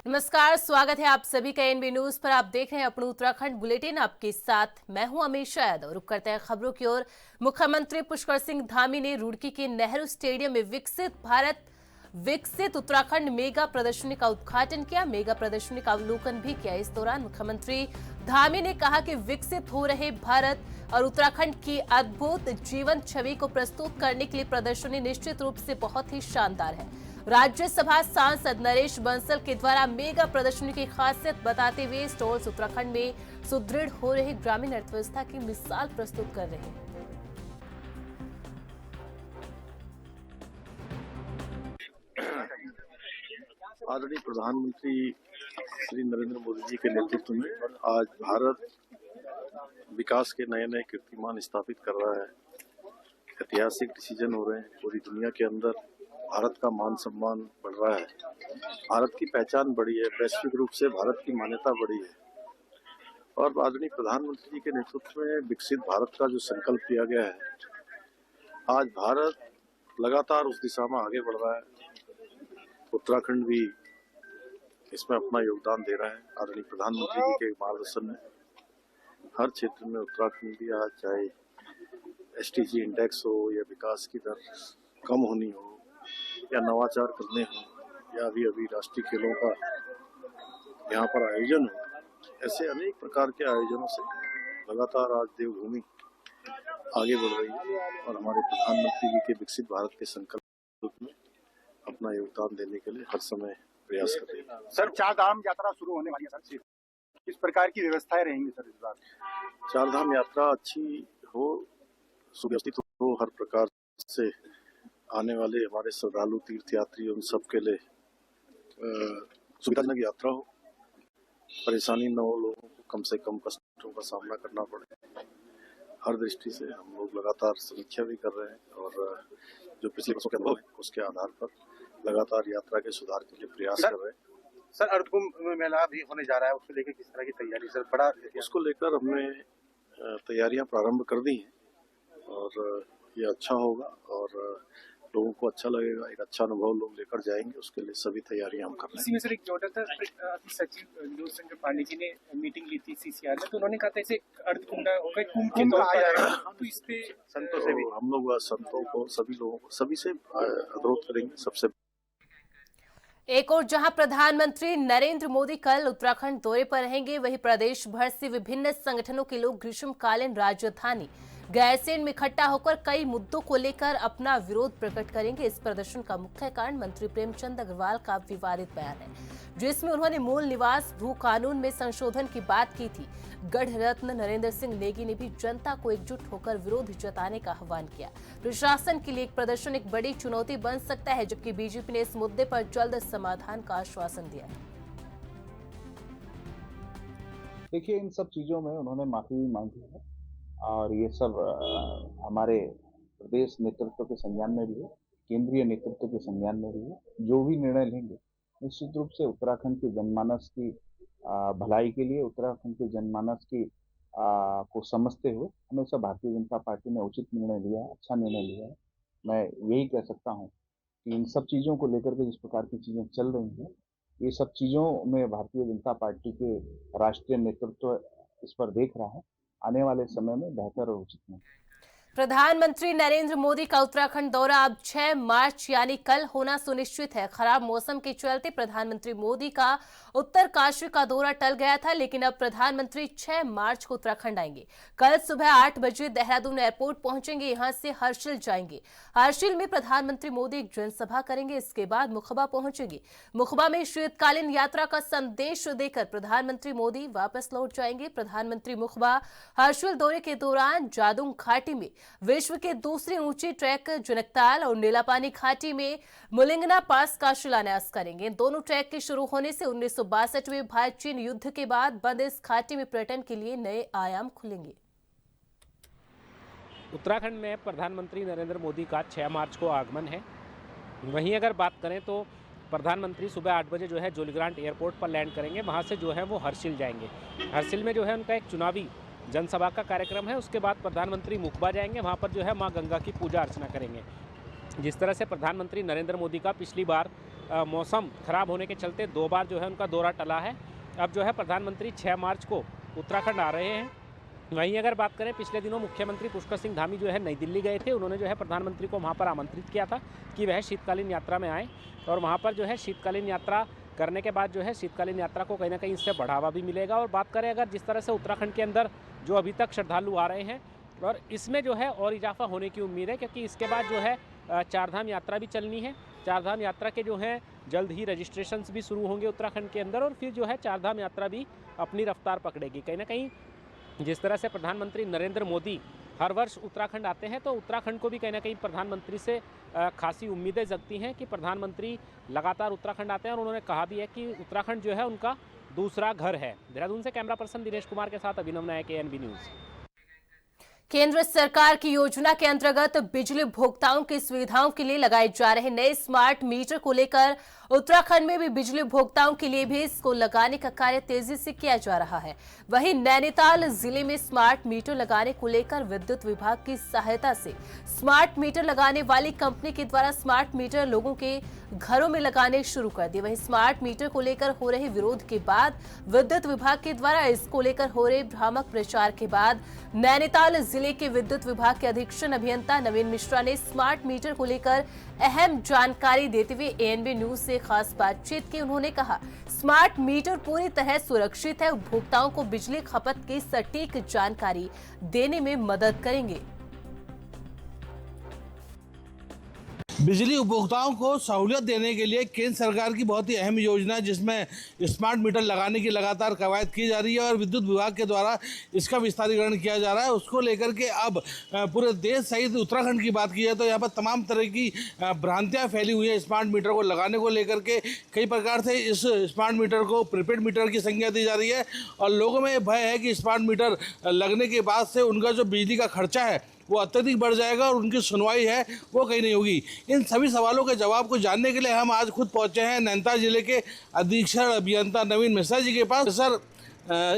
नमस्कार, स्वागत है आप सभी का एनबी न्यूज पर। आप देख रहे हैं अपना उत्तराखंड बुलेटिन। आपके साथ मैं हूं अमीषा यादव। रुक करते हैं खबरों की ओर। मुख्यमंत्री पुष्कर सिंह धामी ने रुड़की के नेहरू स्टेडियम में विकसित भारत विकसित उत्तराखंड मेगा प्रदर्शनी का उद्घाटन किया। मेगा प्रदर्शनी का अवलोकन भी किया। इस दौरान मुख्यमंत्री धामी ने कहा कि विकसित हो रहे भारत और उत्तराखंड की अद्भुत जीवन छवि को प्रस्तुत करने के लिए प्रदर्शनी निश्चित रूप से बहुत ही शानदार है। राज्यसभा सांसद नरेश बंसल के द्वारा मेगा प्रदर्शनी की खासियत बताते हुए स्टॉल्स उत्तराखंड में सुदृढ़ हो रही ग्रामीण अर्थव्यवस्था की मिसाल प्रस्तुत कर रहे हैं। आदरणीय प्रधानमंत्री श्री नरेंद्र मोदी जी के नेतृत्व में आज भारत विकास के नए नए कीर्तिमान स्थापित कर रहा है। ऐतिहासिक डिसीजन हो रहे हैं। पूरी दुनिया के अंदर भारत का मान सम्मान बढ़ रहा है। भारत की पहचान बढ़ी है। वैश्विक रूप से भारत की मान्यता बढ़ी है। और आदरणीय प्रधानमंत्री जी के नेतृत्व में विकसित भारत का जो संकल्प लिया गया है, आज भारत लगातार उस दिशा में आगे बढ़ रहा है। उत्तराखंड भी इसमें अपना योगदान दे रहा है। आदरणीय प्रधानमंत्री जी के मार्गदर्शन में हर क्षेत्र में उत्तराखंड भी आज, चाहे एसडीजी इंडेक्स हो या विकास की दर कम होनी हो या नवाचार करने हो या अभी राष्ट्रीय खेलों का यहाँ पर आयोजन हो, ऐसे अनेक प्रकार के आयोजनों से लगातार आज देवभूमि आगे बढ़ रही है और हमारे प्रधानमंत्री जी के विकसित भारत के संकल्प में अपना योगदान देने के लिए हर समय प्रयास कर रही है। सर, चार धाम यात्रा शुरू होने वाली है सर, किस प्रकार की व्यवस्थाएं रहेंगी सर इस बार? चार धाम यात्रा अच्छी हो, सुव्यवस्थित हो, हर प्रकार से आने वाले हमारे श्रद्धालु तीर्थयात्री उन सब के लिए सुविधाजनक यात्रा हो। परेशानी न हो, लोगों को कम से कम कष्टों का सामना करना पड़े। हर दृष्टि से हम लोग लगातार समीक्षा भी कर रहे हैं और जो पिछले वर्षों के अनुभव है उसके आधार पर लगातार यात्रा के सुधार के लिए प्रयास कर रहे हैं। सर, अर्धकुंभ मेला भी होने जा रहा है, उसको लेकर किस तरह की तैयारी सर? बड़ा उसको लेकर हमने तैयारियां प्रारंभ कर दी हैं और ये अच्छा होगा और लोगों को अच्छा लगेगा। एक अच्छा अनुभव लोग लेकर जाएंगे, उसके लिए सभी तैयारियां हम कर रहे हैं। इसी में सर एक जोड़ा था, सचिव विनोद चंद्र पांडे जी ने मीटिंग ली थी सीसीआर में, तो उन्होंने कहा था इसे अर्धकुंभ के तौर पर आएगा, तो इस पे संतों से भी हम लोग संतों को, सभी लोगों को, सभी से अनुरोध करेंगे। सबसे एक और जहां प्रधानमंत्री नरेंद्र मोदी कल उत्तराखंड दौरे पर रहेंगे, वहीं प्रदेश भर से विभिन्न संगठनों के लोग ग्रीष्मकालीन राजधानी गैरसैंण में इकट्ठा होकर कई मुद्दों को लेकर अपना विरोध प्रकट करेंगे। इस प्रदर्शन का मुख्य कारण मंत्री प्रेमचंद अग्रवाल का विवादित बयान है, जिसमें उन्होंने मूल निवास भू कानून में संशोधन की बात की थी। गढ़ रत्न नरेंद्र सिंह नेगी ने भी जनता को एकजुट होकर विरोध जताने का आह्वान किया। प्रशासन के लिए एक प्रदर्शन एक बड़ी चुनौती बन सकता है, जबकि बीजेपी ने इस मुद्दे पर जल्द समाधान का आश्वासन दिया है। देखिए, इन सब चीजों में उन्होंने माफी मांगी है और ये सब हमारे प्रदेश नेतृत्व के संज्ञान में भी है, केंद्रीय नेतृत्व के संज्ञान में भी है। जो भी निर्णय लेंगे निश्चित रूप से उत्तराखंड के जनमानस की भलाई के लिए, उत्तराखंड के जनमानस की को समझते हुए हमेशा भारतीय जनता पार्टी ने उचित निर्णय लिया है, अच्छा निर्णय लिया है। मैं यही कह सकता हूँ कि इन सब चीज़ों को लेकर के जिस प्रकार की चीज़ें चल रही हैं, ये सब चीज़ों में भारतीय जनता पार्टी के राष्ट्रीय नेतृत्व इस पर देख रहा है। आने वाले समय में बेहतर और उचित नहीं। प्रधानमंत्री नरेंद्र मोदी का उत्तराखंड दौरा अब 6 मार्च यानी कल होना सुनिश्चित है। खराब मौसम के चलते प्रधानमंत्री मोदी का उत्तरकाशी का दौरा टल गया था, लेकिन अब प्रधानमंत्री 6 मार्च को उत्तराखंड आएंगे। कल सुबह 8 बजे देहरादून एयरपोर्ट पहुंचेंगे। यहां से हर्षिल जाएंगे। हर्षिल में प्रधानमंत्री मोदी एक जनसभा करेंगे। इसके बाद मुखबा पहुंचेंगे। मुखबा में शीतकालीन यात्रा का संदेश देकर प्रधानमंत्री मोदी वापस लौट जाएंगे। प्रधानमंत्री मुखबा हर्षिल दौरे के दौरान जादूंग घाटी में विश्व के दूसरे ऊंचे ट्रैक जनकताल और नीलापानी घाटी में मुलिंगना पास का शिलान्यास करेंगे। दोनों ट्रैक के शुरू होने से 1962 में भारत चीन युद्ध के बाद बंद इस घाटी में पर्यटन के लिए नए आयाम खुलेंगे। उत्तराखंड में प्रधानमंत्री नरेंद्र मोदी का 6 मार्च को आगमन है। वहीं अगर बात करें तो प्रधानमंत्री सुबह 8 बजे जो है जोलीग्रांट एयरपोर्ट पर लैंड करेंगे। वहां से जो है वो हर्षिल जाएंगे। हर्षिल में जो है उनका एक चुनावी जनसभा का कार्यक्रम है। उसके बाद प्रधानमंत्री मुखबा जाएंगे। वहाँ पर जो है माँ गंगा की पूजा अर्चना करेंगे। जिस तरह से प्रधानमंत्री नरेंद्र मोदी का पिछली बार मौसम ख़राब होने के चलते 2 बार जो है उनका दौरा टला है। अब जो है प्रधानमंत्री 6 मार्च को उत्तराखंड आ रहे हैं। वहीं अगर बात करें, पिछले दिनों मुख्यमंत्री पुष्कर सिंह धामी जो है नई दिल्ली गए थे। उन्होंने जो है प्रधानमंत्री को वहाँ पर आमंत्रित किया था कि वह शीतकालीन यात्रा में आएँ, और वहाँ पर जो है शीतकालीन यात्रा करने के बाद जो है शीतकालीन यात्रा को कहीं ना कहीं इससे बढ़ावा भी मिलेगा। और बात करें अगर जिस तरह से उत्तराखंड के अंदर जो अभी तक श्रद्धालु आ रहे हैं, और इसमें जो है और इजाफा होने की उम्मीद है, क्योंकि इसके बाद जो है चारधाम यात्रा भी चलनी है। चारधाम यात्रा के जो है जल्द ही रजिस्ट्रेशंस भी शुरू होंगे उत्तराखंड के अंदर, और फिर जो है चारधाम यात्रा भी अपनी रफ्तार पकड़ेगी। कहीं ना कहीं जिस तरह से प्रधानमंत्री नरेंद्र मोदी हर वर्ष उत्तराखंड आते हैं, तो उत्तराखंड को भी कहीं ना कहीं प्रधानमंत्री से खासी उम्मीदें जगती हैं कि प्रधानमंत्री लगातार उत्तराखंड आते हैं। और उन्होंने कहा भी है कि उत्तराखंड जो है उनका दूसरा घर है। देहरादून से कैमरा पर्सन दिनेश कुमार के साथ अभिनव नायक, ANB न्यूज़। केंद्र सरकार की योजना के अंतर्गत बिजली उपभोक्ताओं की सुविधाओं के लिए लगाए जा रहे नए स्मार्ट मीटर को लेकर उत्तराखंड में भी बिजली उपभोक्ताओं के लिए भी इसको लगाने का कार्य तेजी से किया जा रहा है। वहीं नैनीताल जिले में स्मार्ट मीटर लगाने को लेकर विद्युत विभाग की सहायता से स्मार्ट मीटर लगाने वाली कंपनी के द्वारा स्मार्ट मीटर लोगों के घरों में लगाने शुरू कर दिए। वहीं स्मार्ट मीटर को लेकर हो रहे विरोध के बाद विद्युत विभाग के द्वारा इसको लेकर हो रहे भ्रामक प्रचार के बाद नैनीताल जिले के विद्युत विभाग के अधीक्षण अभियंता नवीन मिश्रा ने स्मार्ट मीटर को लेकर अहम जानकारी देते हुए ANB न्यूज से खास बातचीत की। उन्होंने कहा, स्मार्ट मीटर पूरी तरह सुरक्षित है, उपभोक्ताओं को बिजली खपत की सटीक जानकारी देने में मदद करेंगे। बिजली उपभोक्ताओं को सहूलियत देने के लिए केंद्र सरकार की बहुत ही अहम योजना है, जिसमें स्मार्ट मीटर लगाने की लगातार कवायद की जा रही है और विद्युत विभाग के द्वारा इसका विस्तारीकरण किया जा रहा है। उसको लेकर के अब पूरे देश सहित उत्तराखंड की बात की जाए तो यहाँ पर तमाम तरह की भ्रांतियाँ फैली हुई है। स्मार्ट मीटर को लगाने को लेकर के कई प्रकार से इस स्मार्ट मीटर को प्रीपेड मीटर की संज्ञा दी जा रही है, और लोगों में भय है कि स्मार्ट मीटर लगने के बाद से उनका जो बिजली का खर्चा है वो अत्यधिक बढ़ जाएगा और उनकी सुनवाई है वो कहीं नहीं होगी। इन सभी सवालों के जवाब को जानने के लिए हम आज खुद पहुंचे हैं नैनीताल जिले के अधीक्षण अभियंता नवीन मिश्रा जी के पास। सर,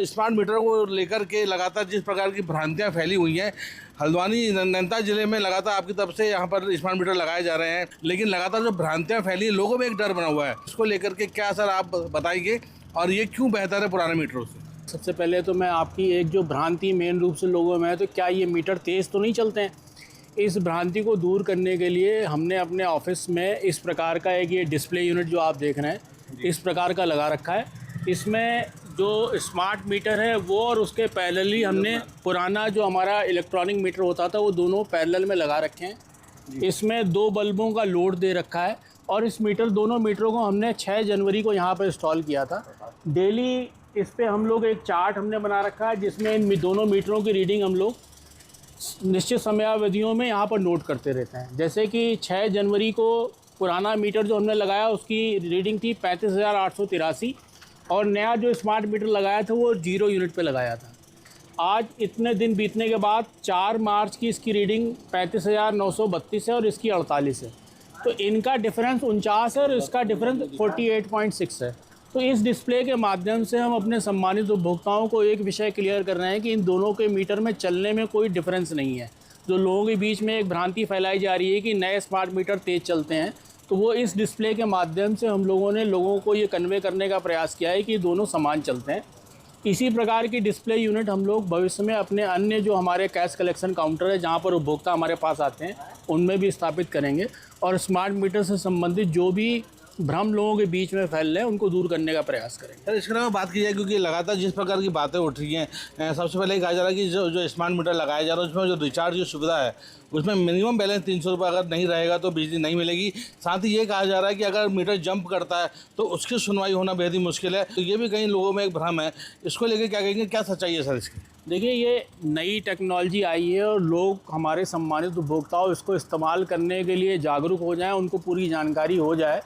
स्मार्ट मीटर को लेकर के लगातार जिस प्रकार की भ्रांतियां फैली हुई हैं, हल्द्वानी नैनीताल जिले में लगातार आपकी तरफ से यहाँ पर स्मार्ट मीटर लगाए जा रहे हैं, लेकिन लगातार जो भ्रांतियाँ फैली हैं, लोगों में एक डर बना हुआ है, इसको लेकर के क्या सर आप बताएंगे और ये क्यों बेहतर है पुराने मीटरों से? सबसे पहले तो मैं आपकी एक जो भ्रांति मेन रूप से लोगों में है, तो क्या ये मीटर तेज़ तो नहीं चलते हैं, इस भ्रांति को दूर करने के लिए हमने अपने ऑफिस में इस प्रकार का एक ये डिस्प्ले यूनिट जो आप देख रहे हैं इस प्रकार का लगा रखा है। इसमें जो स्मार्ट मीटर है वो और उसके पैरेलली हमने पुराना जो हमारा इलेक्ट्रॉनिक मीटर होता था वो दोनों पैरेलल में लगा रखे हैं। इसमें 2 बल्बों का लोड दे रखा है और इस दोनों मीटरों को हमने 6 जनवरी को यहाँ पर इंस्टॉल किया था। डेली इस पे हम लोग एक चार्ट हमने बना रखा है जिसमें इन दोनों मीटरों की रीडिंग हम लोग निश्चित समयावधियों में यहाँ पर नोट करते रहते हैं। जैसे कि 6 जनवरी को पुराना मीटर जो हमने लगाया उसकी रीडिंग थी 35,883 और नया जो स्मार्ट मीटर लगाया था वो 0 यूनिट पे लगाया था। आज इतने दिन बीतने के बाद 4 मार्च की इसकी रीडिंग 35,932 है और इसकी 48 है, तो इनका डिफरेंस 49 है और इसका डिफरेंस 48.6 है। तो इस डिस्प्ले के माध्यम से हम अपने सम्मानित उपभोक्ताओं को एक विषय क्लियर कर रहे हैं कि इन दोनों के मीटर में चलने में कोई डिफरेंस नहीं है। जो लोगों के बीच में एक भ्रांति फैलाई जा रही है कि नए स्मार्ट मीटर तेज़ चलते हैं, तो वो इस डिस्प्ले के माध्यम से हम लोगों ने लोगों को ये कन्वे करने का प्रयास किया है कि दोनों समान चलते हैं। इसी प्रकार की डिस्प्ले यूनिट हम लोग भविष्य में अपने अन्य जो हमारे कैश कलेक्शन काउंटर है जहाँ पर उपभोक्ता हमारे पास आते हैं उनमें भी स्थापित करेंगे और स्मार्ट मीटर से संबंधित जो भी भ्रम लोगों के बीच में फैल रहे हैं उनको दूर करने का प्रयास करेंगे। सर, इसके अलावा बात की जाए क्योंकि लगातार जिस प्रकार की बातें उठ रही हैं, सबसे पहले कहा जा रहा है कि जो स्मार्ट मीटर लगाया जा रहा है उसमें जो रिचार्ज की सुविधा है उसमें मिनिमम बैलेंस 300 रुपये अगर नहीं रहेगा तो बिजली नहीं मिलेगी। साथ ही ये कहा जा रहा है कि अगर मीटर जंप करता है तो उसकी सुनवाई होना बेहद ही मुश्किल है, तो ये भी कई लोगों में एक भ्रम है। इसको लेकर क्या कहेंगे, क्या सच्चाई है सर इसकी? देखिए, ये नई टेक्नोलॉजी आई है और लोग हमारे सम्मानित उपभोक्ताओं इसको इस्तेमाल करने के लिए जागरूक हो जाएं, उनको पूरी जानकारी हो जाए।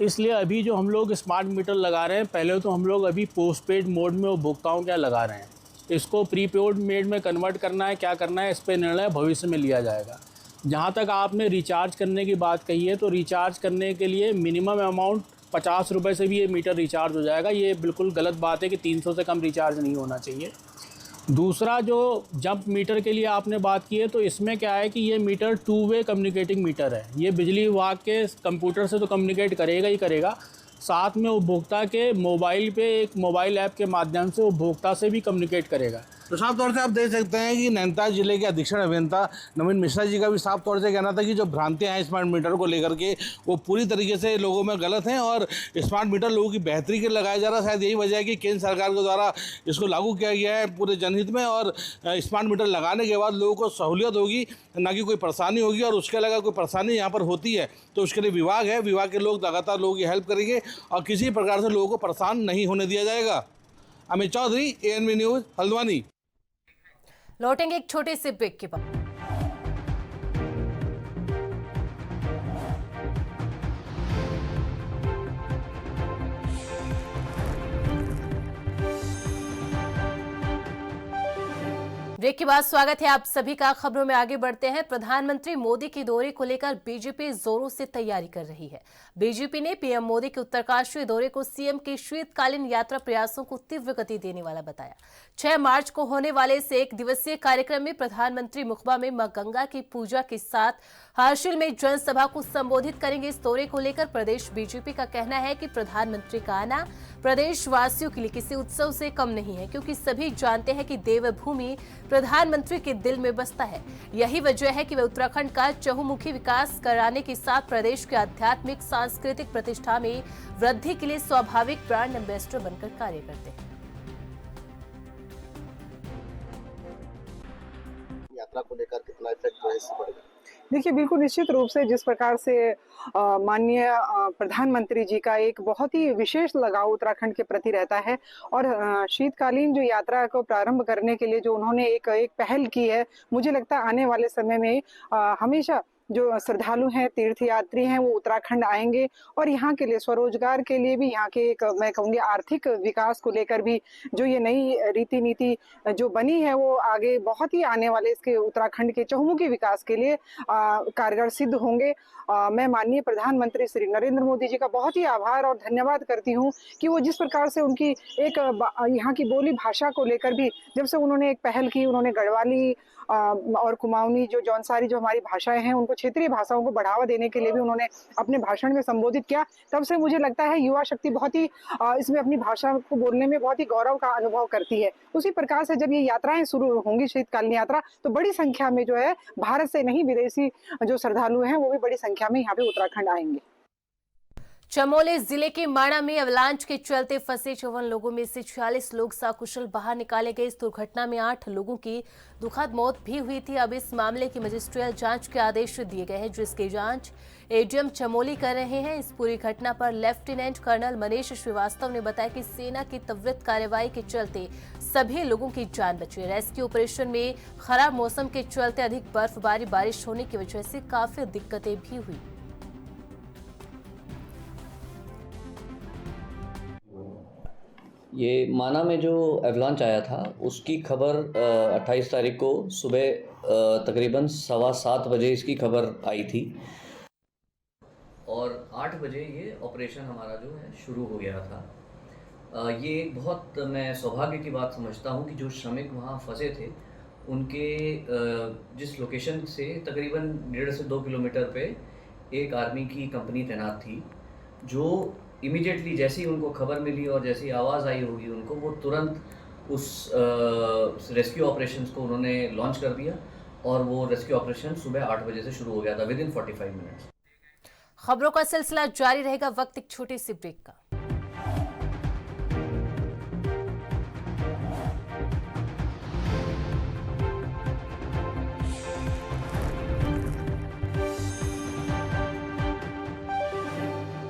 इसलिए अभी जो हम लोग स्मार्ट मीटर लगा रहे हैं, पहले तो हम लोग अभी पोस्ट पेड मोड में उपभोक्ताओं क्या लगा रहे हैं, इसको प्रीपेड मोड में कन्वर्ट करना है, क्या करना है, इस पर निर्णय भविष्य में लिया जाएगा। जहाँ तक आपने रिचार्ज करने की बात कही है, तो रिचार्ज करने के लिए मिनिमम अमाउंट 50 रुपये से भी ये मीटर रिचार्ज हो जाएगा। ये बिल्कुल गलत बात है कि 300 से कम रिचार्ज नहीं होना चाहिए। दूसरा जो जंप मीटर के लिए आपने बात की है, तो इसमें क्या है कि ये मीटर 2 वे कम्युनिकेटिंग मीटर है। ये बिजली विभाग के कंप्यूटर से तो कम्युनिकेट करेगा ही करेगा, साथ में उपभोक्ता के मोबाइल पे एक मोबाइल ऐप के माध्यम से उपभोक्ता से भी कम्युनिकेट करेगा। तो साफ तौर से आप देख सकते हैं कि नैनीताल जिले के अधीक्षण अभियंता नवीन मिश्रा जी का भी साफ तौर से कहना था कि जो भ्रांतियां हैं स्मार्ट मीटर को लेकर के वो पूरी तरीके से लोगों में गलत हैं और स्मार्ट मीटर लोगों की बेहतरी के लिए लगाया जा रहा है। शायद यही वजह है कि केंद्र सरकार के द्वारा इसको लागू किया गया है पूरे जनहित में, और स्मार्ट मीटर लगाने के बाद लोगों को सहूलियत होगी, ना कि कोई परेशानी होगी। और उसके अलावा कोई परेशानी यहाँ पर होती है तो उसके लिए विभाग है, विभाग के लोग लगातार लोगों की हेल्प करेंगे और किसी प्रकार से लोगों को परेशान नहीं होने दिया जाएगा। Amit Chaudhary, ANB news, Haldwani. लौटेंगे एक छोटे से ब्रेक के बाद। ब्रेक के बाद स्वागत है आप सभी का। खबरों में आगे बढ़ते हैं। प्रधानमंत्री मोदी के दौरे को लेकर बीजेपी जोरों से तैयारी कर रही है। बीजेपी ने पीएम मोदी के उत्तरकाशी दौरे को सीएम के शीतकालीन यात्रा प्रयासों को तीव्र गति देने वाला बताया। 6 मार्च को होने वाले इस 1 दिवसीय कार्यक्रम में प्रधानमंत्री मुखबा में मां गंगा की पूजा के साथ हर्षिल में जनसभा को संबोधित करेंगे। इस दौरे को लेकर प्रदेश बीजेपी का कहना है कि प्रधानमंत्री का आना प्रदेशवासियों के लिए किसी उत्सव से कम नहीं है, क्योंकि सभी जानते हैं कि देवभूमि प्रधानमंत्री के दिल में बसता है। यही वजह है कि वे उत्तराखंड का चहुमुखी विकास कराने के साथ प्रदेश के आध्यात्मिक सांस्कृतिक प्रतिष्ठा में वृद्धि के लिए स्वाभाविक ब्रांड एम्बेसडर बनकर कार्य करते हैं। यात्रा को लेकर कितना इफेक्ट है इससे पड़ेगा? देखिए, बिल्कुल निश्चित रूप से जिस प्रकार से माननीय प्रधानमंत्री जी का एक बहुत ही विशेष लगाव उत्तराखंड के प्रति रहता है और शीतकालीन जो यात्रा को प्रारंभ करने के लिए जो उन्होंने एक पहल की है, मुझे लगता है आने वाले समय में हमेशा जो श्रद्धालु हैं, तीर्थयात्री हैं, वो उत्तराखंड आएंगे और यहाँ के लिए स्वरोजगार के लिए भी, यहाँ के एक मैं कहूँगी आर्थिक विकास को लेकर भी जो ये नई रीति नीति जो बनी है वो आगे बहुत ही आने वाले इसके उत्तराखंड के चहुमुखी विकास के लिए कारगर सिद्ध होंगे। मैं माननीय प्रधानमंत्री श्री नरेंद्र मोदी जी का बहुत ही आभार और धन्यवाद करती हूँ कि वो जिस प्रकार से उनकी एक यहाँ की बोली भाषा को लेकर भी जब से उन्होंने एक पहल की, उन्होंने गढ़वाली और कुमाऊनी जो जौनसारी जो हमारी भाषाएं हैं उनको क्षेत्रीय भाषाओं को बढ़ावा देने के लिए भी उन्होंने अपने भाषण में संबोधित किया। तब से मुझे लगता है युवा शक्ति बहुत ही इसमें अपनी भाषा को बोलने में बहुत ही गौरव का अनुभव करती है। उसी प्रकार से जब ये यात्राएं शुरू होंगी, शीतकालीन यात्रा, तो बड़ी संख्या में जो है भारत से नहीं विदेशी जो श्रद्धालु हैं वो भी बड़ी संख्या में यहाँ पे उत्तराखंड आएंगे। चमोली जिले के माणा में अवलांच के चलते फंसे 54 लोगों में से 46 लोग सकुशल बाहर निकाले गए। इस दुर्घटना में 8 लोगों की दुखद मौत भी हुई थी। अब इस मामले की मजिस्ट्रियल जांच के आदेश दिए गए हैं, जिसकी जांच एडीएम चमोली कर रहे हैं। इस पूरी घटना पर लेफ्टिनेंट कर्नल मनीष श्रीवास्तव ने बताया कि सेना की त्वरित कार्रवाई के चलते सभी लोगों की जान बची। रेस्क्यू ऑपरेशन में खराब मौसम के चलते अधिक बर्फबारी बारिश होने की वजह से काफी दिक्कतें भी हुई। ये माना में जो एवलांच आया था उसकी खबर 28 तारीख को सुबह तकरीबन 7:15 बजे इसकी खबर आई थी और 8 बजे ये ऑपरेशन हमारा जो है शुरू हो गया था। ये एक बहुत मैं सौभाग्य की बात समझता हूँ कि जो श्रमिक वहाँ फंसे थे उनके जिस लोकेशन से तकरीबन 1.5 से 2 किलोमीटर पे एक आर्मी की कंपनी तैनात थी, जो इमीडिएटली जैसे ही उनको खबर मिली और जैसी आवाज़ आई होगी उनको, वो तुरंत उस रेस्क्यू ऑपरेशंस को उन्होंने लॉन्च कर दिया और वो रेस्क्यू ऑपरेशन सुबह 8 बजे से शुरू हो गया था विदिन 45 मिनट्स। खबरों का सिलसिला जारी रहेगा, वक्त एक छोटे से ब्रेक का।